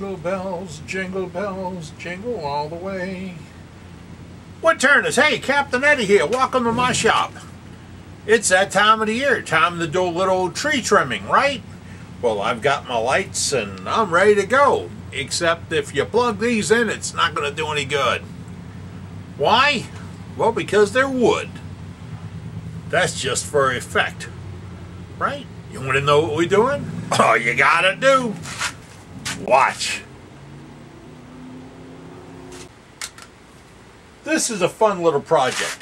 jingle bells, jingle all the way. What turn is? Hey, Captain Eddie here. Welcome to my shop. It's that time of the year. Time to do a little tree trimming, right? Well, I've got my lights and I'm ready to go. Except if you plug these in, it's not going to do any good. Why? Well, because they're wood. That's just for effect, right? You want to know what we're doing? All you gotta do, watch. This is a fun little project.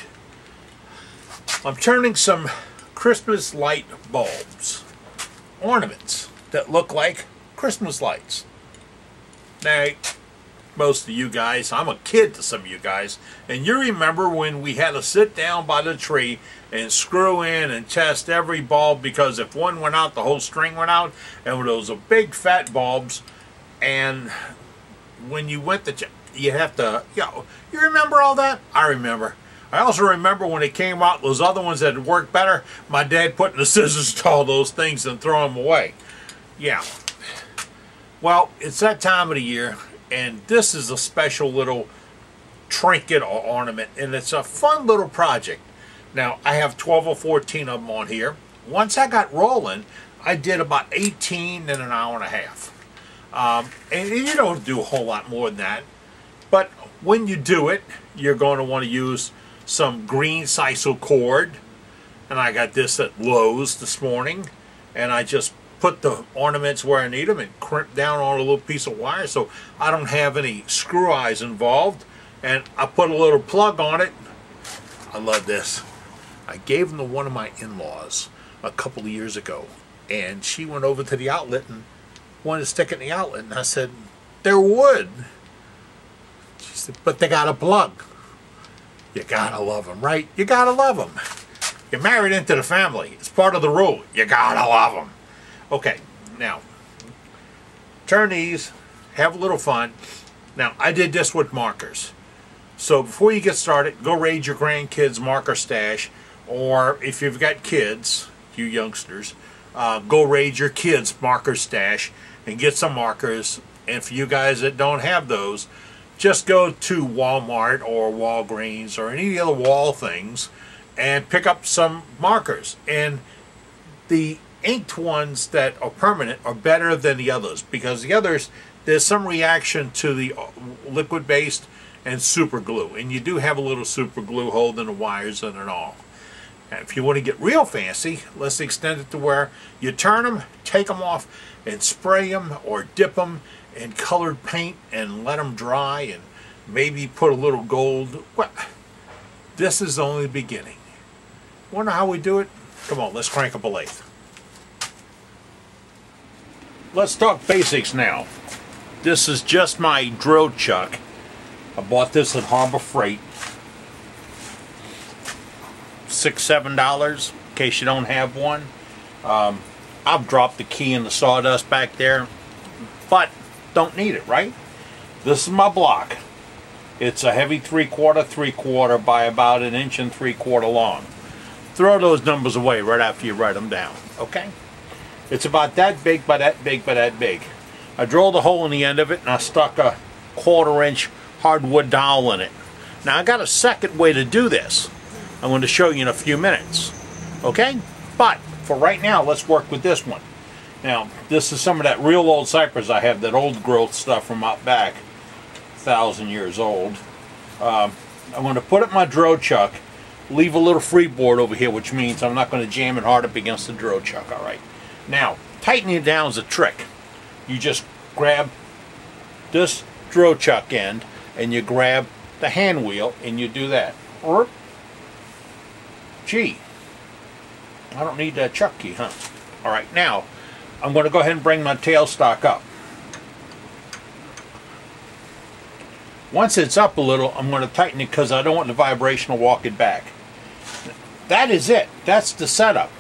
I'm turning some Christmas light bulbs, ornaments that look like Christmas lights. Now, most of you guys, I'm a kid to some of you guys, and you remember when we had to sit down by the tree and screw in and test every bulb, because if one went out, the whole string went out, and those are big fat bulbs, and when you went to you have to, you remember all that? I remember. I also remember when it came out, those other ones that worked better, my dad putting the scissors to all those things and throw them away. Yeah. Well, it's that time of the year, and this is a special little trinket or ornament, and it's a fun little project. Now, I have 12 or 14 of them on here. Once I got rolling, I did about 18 in an hour and a half. And you don't do a whole lot more than that. But when you do it, you're going to want to use some green sisal cord. And I got this at Lowe's this morning. And I just put the ornaments where I need them and crimp down on a little piece of wire so I don't have any screw eyes involved. And I put a little plug on it. I love this. I gave them to one of my in-laws a couple of years ago. And she went over to the outlet and wanted to stick it in the outlet. And I said, they're wood. She said, but they got a plug. You gotta love them, right? You gotta love them. You're married into the family. It's part of the rule. You gotta love them. Okay, now, turn these, have a little fun. Now, I did this with markers. So before you get started, go raid your grandkids' marker stash, or if you've got kids, you youngsters, go raid your kids' marker stash and get some markers. And for you guys that don't have those, just go to Walmart or Walgreens or any other wall things and pick up some markers. And the inked ones that are permanent are better than the others, because the others, there's some reaction to the liquid based and super glue, and you do have a little super glue holding the wires in and all. And if you want to get real fancy, let's extend it to where you turn them, take them off, and spray them or dip them in colored paint and let them dry, and maybe put a little gold. Well, this is only the beginning. Wonder how we do it? Come on, let's crank up a lathe. Let's talk basics now. This is just my drill chuck. I bought this at Harbor Freight. $6, $7 in case you don't have one. I've dropped the key in the sawdust back there, but don't need it, right? This is my block. It's a heavy 3/4 by about 1 3/4 inches long. Throw those numbers away right after you write them down, okay? It's about that big by that big by that big. I drilled a hole in the end of it and I stuck a 1/4 inch hardwood dowel in it. Now I got a second way to do this. I'm going to show you in a few minutes, okay? But for right now, let's work with this one. Now, this is some of that real old cypress I have, that old growth stuff from out back, 1,000 years old. I'm going to put it in my drill chuck, leave a little freeboard over here, which means I'm not going to jam it hard up against the drill chuck, all right? Now, tightening it down is a trick. You just grab this drill chuck end and you grab the hand wheel and you do that. Gee, I don't need that chuck key, huh? All right, now I'm going to go ahead and bring my tailstock up. Once it's up a little, I'm going to tighten it because I don't want the vibration to walk it back. That is it. That's the setup.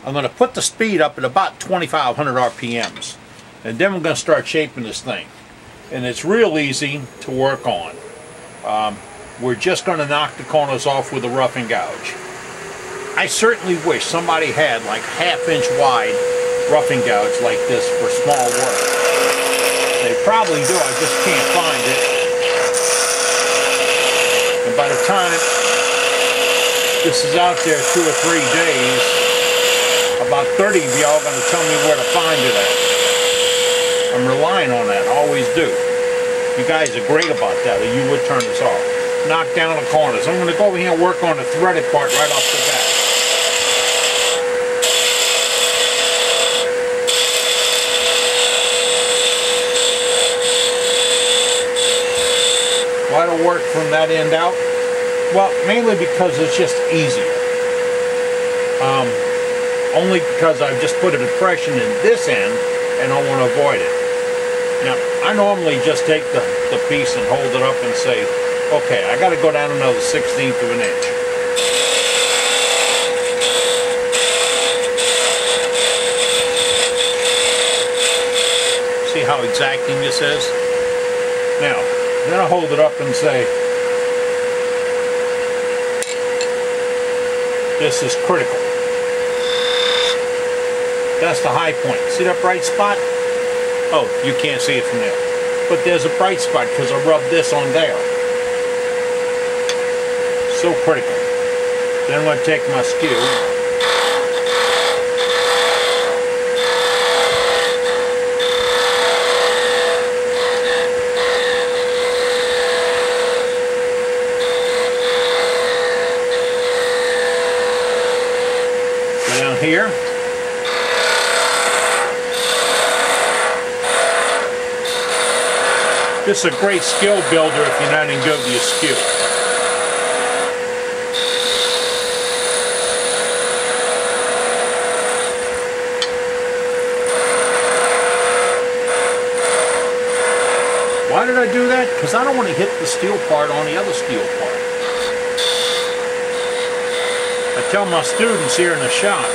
I'm going to put the speed up at about 2,500 RPMs. And then we're going to start shaping this thing. And it's real easy to work on. We're just going to knock the corners off with a roughing gouge. I certainly wish somebody had like 1/2 inch wide roughing gouge like this for small work. They probably do, I just can't find it. And by the time this is out there 2 or 3 days, about 30 of y'all are going to tell me where to find it at. I'm relying on that, I always do. You guys are great about that, or you would turn this off. Knock down the corners. I'm going to go over here and work on the threaded part right off the bat. Why do I work from that end out? Well, mainly because it's just easier. Only because I've just put a depression in this end and I want to avoid it. Now, I normally just take the piece and hold it up and say, okay, I got to go down another 1/16 of an inch. See how exacting this is? Now, then I hold it up and say, this is critical. That's the high point. See that bright spot? Oh, you can't see it from there. But there's a bright spot because I rubbed this on there. So critical. Then I'm going to take my skew. Go down here. This is a great skill builder if you're not any good with your skew. Why did I do that? Because I don't want to hit the steel part on the other steel part. I tell my students here in the shop,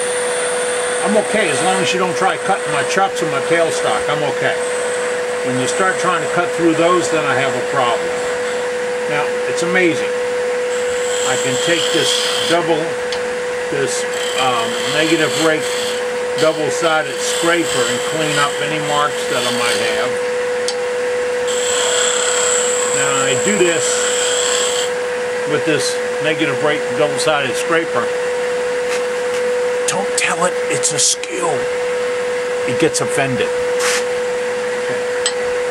I'm okay as long as you don't try cutting my chucks or my tailstock, I'm okay. When you start trying to cut through those, then I have a problem. Now, it's amazing. I can take this negative rake double-sided scraper and clean up any marks that I might have. Now, I do this with this negative rake double-sided scraper. Don't tell it it's a skew. It gets offended.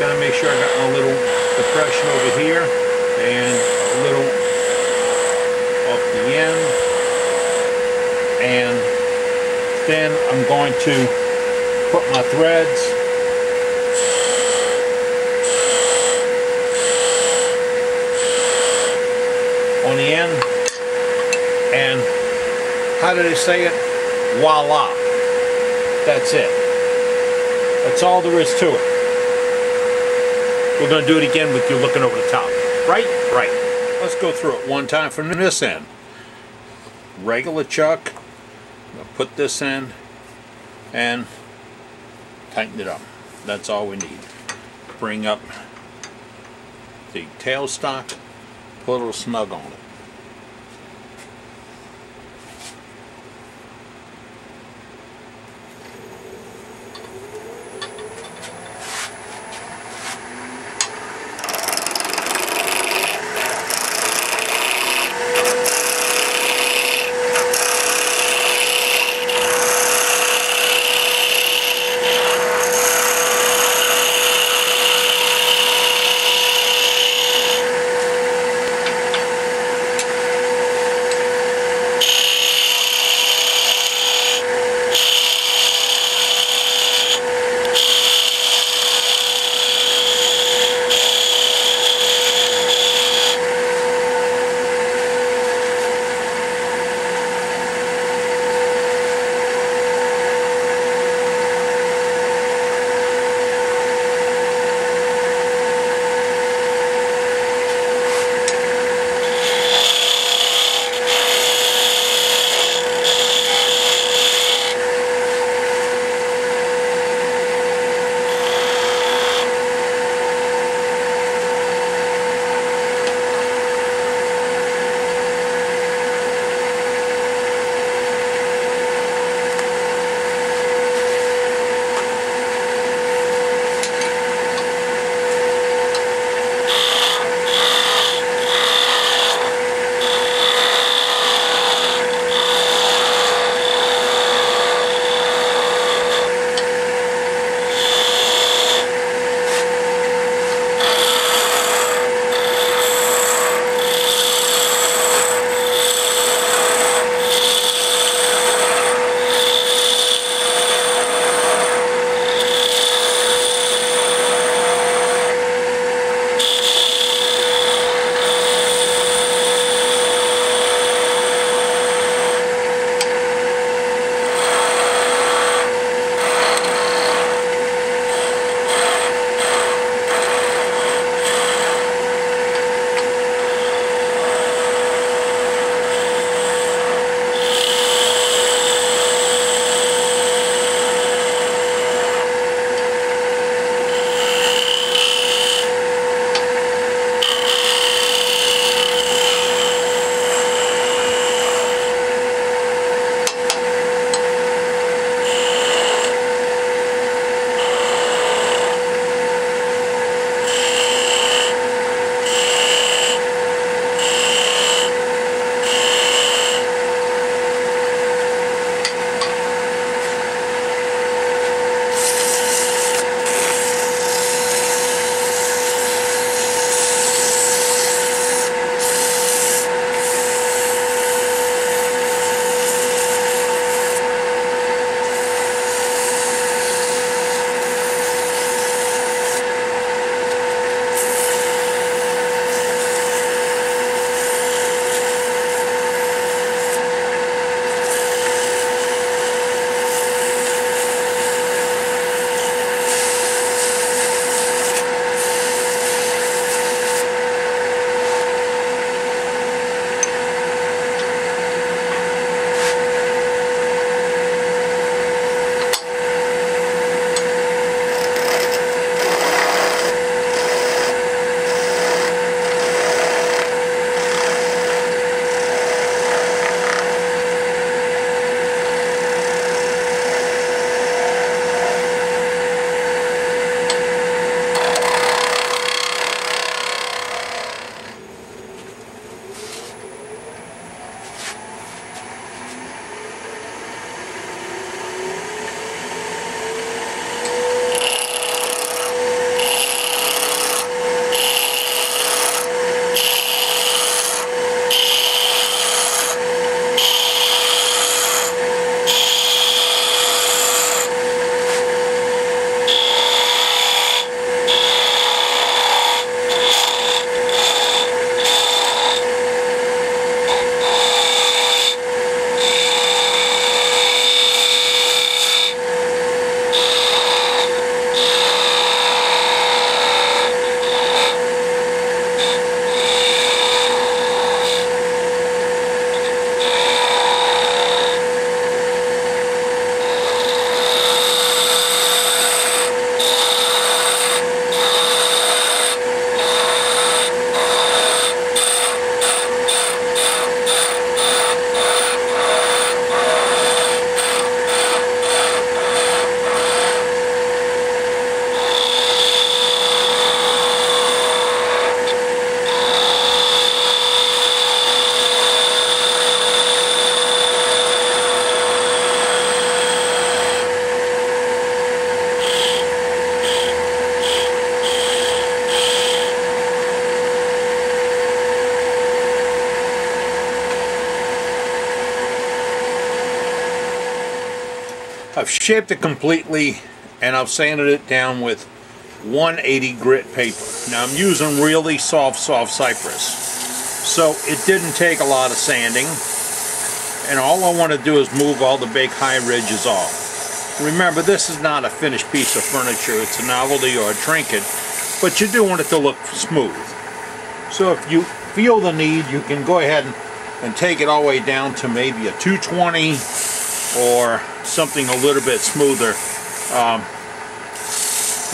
Gotta make sure I got my little depression over here and a little off the end, and then I'm going to put my threads on the end, and how do they say it? Voila! That's it. That's all there is to it. We're going to do it again with you looking over the top. Right? Right. Let's go through it one time from this end. Regular chuck. I'm going to put this in and tighten it up. That's all we need. Bring up the tailstock, put a little snug on it. I've shaped it completely, and I've sanded it down with 180 grit paper. Now I'm using really soft cypress, so it didn't take a lot of sanding, and all I want to do is move all the big high ridges off. Remember, this is not a finished piece of furniture, it's a novelty or a trinket, but you do want it to look smooth. So if you feel the need, you can go ahead and take it all the way down to maybe a 220 or something a little bit smoother.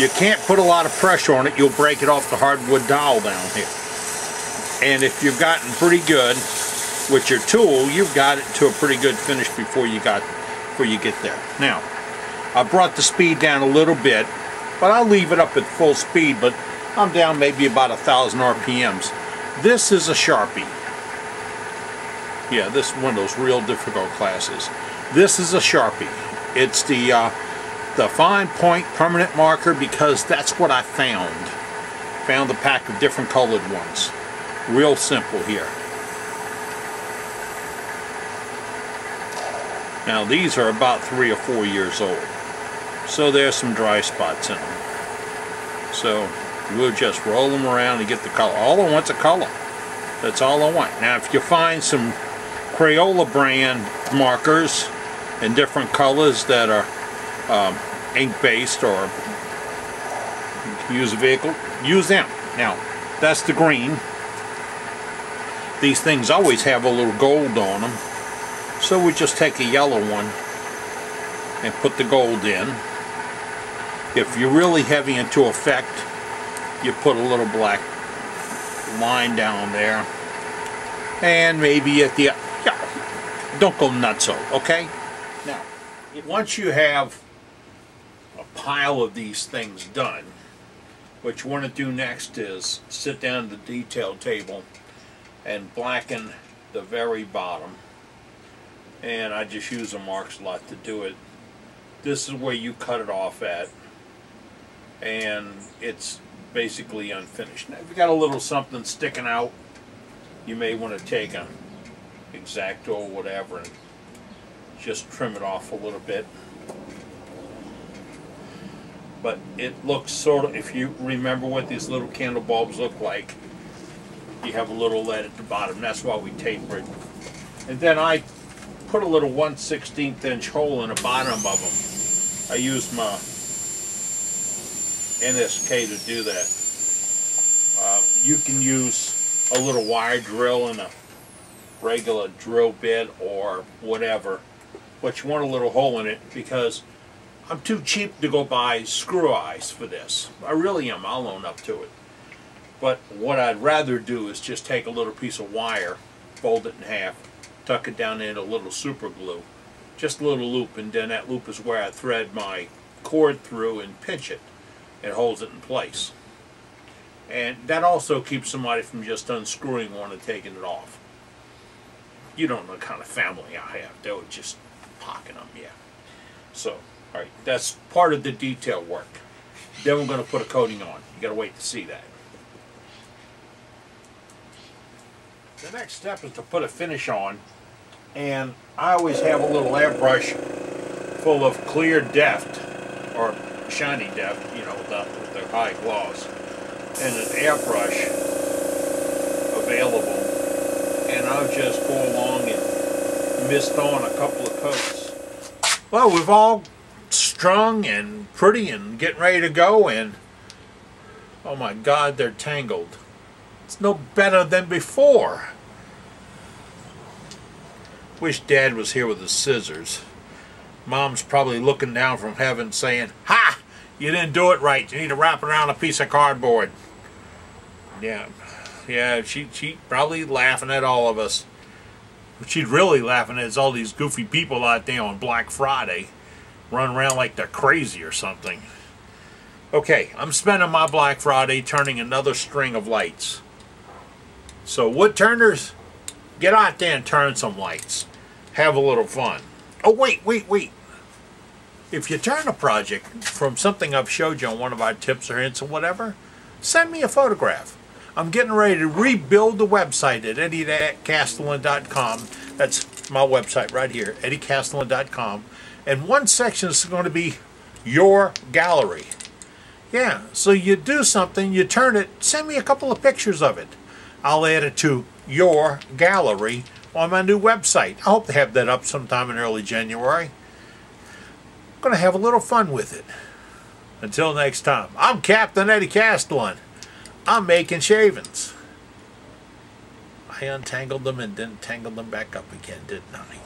You can't put a lot of pressure on it, you'll break it off the hardwood dowel down here. And if you've gotten pretty good with your tool, you've got it to a pretty good finish before you get there. Now, I brought the speed down a little bit, but I'll leave it up at full speed, but I'm down maybe about 1,000 RPMs. This is a Sharpie. Yeah, this is one of those real difficult classes. This is a Sharpie. It's the fine point permanent marker because that's what I found. Found a pack of different colored ones. Real simple here. Now these are about 3 or 4 years old. So there's some dry spots in them. So we'll just roll them around and get the color. All I want's a color. That's all I want. Now if you find some Crayola brand markers in different colors that are ink-based or you can use a vehicle, use them. Now that's the green. These things always have a little gold on them, so we just take a yellow one and put the gold in. If you're really heavy into effect, you put a little black line down there, and maybe at the, yeah, don't go nutso, okay? Now, once you have a pile of these things done, what you want to do next is sit down at the detail table and blacken the very bottom, and I just use a mark slot to do it. This is where you cut it off at, and it's basically unfinished. Now if you got a little something sticking out, you may want to take a X-Acto or whatever and just trim it off a little bit. But it looks sort of, if you remember what these little candle bulbs look like, you have a little lead at the bottom. That's why we taper it. And then I put a little 1/16 inch hole in the bottom of them. I used my NSK to do that. You can use a little wire drill and a regular drill bit or whatever, but you want a little hole in it because I'm too cheap to go buy screw eyes for this. I really am. I'll own up to it. But what I'd rather do is just take a little piece of wire, fold it in half, tuck it down into a little super glue, just a little loop, and then that loop is where I thread my cord through and pinch it. It holds it in place. And that also keeps somebody from just unscrewing one and taking it off. You don't know the kind of family I have. They would just pocket them, yeah. So, alright, that's part of the detail work. Then we're going to put a coating on. You got to wait to see that. The next step is to put a finish on, and I always have a little airbrush full of clear deft, or shiny deft, you know, with the high gloss, and an airbrush available, and I'll just go along and mist on a couple of coats. Well, we've all strung and pretty and getting ready to go, and oh my God, they're tangled. It's no better than before. Wish Dad was here with his scissors. Mom's probably looking down from heaven saying, "Ha! You didn't do it right. You need to wrap it around a piece of cardboard." Yeah, she's probably laughing at all of us. What she's really laughing at is all these goofy people out there on Black Friday running around like they're crazy or something. Okay, I'm spending my Black Friday turning another string of lights. So wood turners, get out there and turn some lights. Have a little fun. Oh, wait. If you turn a project from something I've showed you on one of our tips or hints or whatever, send me a photograph. I'm getting ready to rebuild the website at eddiecastellan.com. That's my website right here, eddiecastellan.com. And one section is going to be your gallery. Yeah, so you do something, you turn it, send me a couple of pictures of it. I'll add it to your gallery on my new website. I hope to have that up sometime in early January. I'm going to have a little fun with it. Until next time, I'm Captain Eddie Castellan. I'm making shavings. I untangled them and then tangled them back up again, didn't I?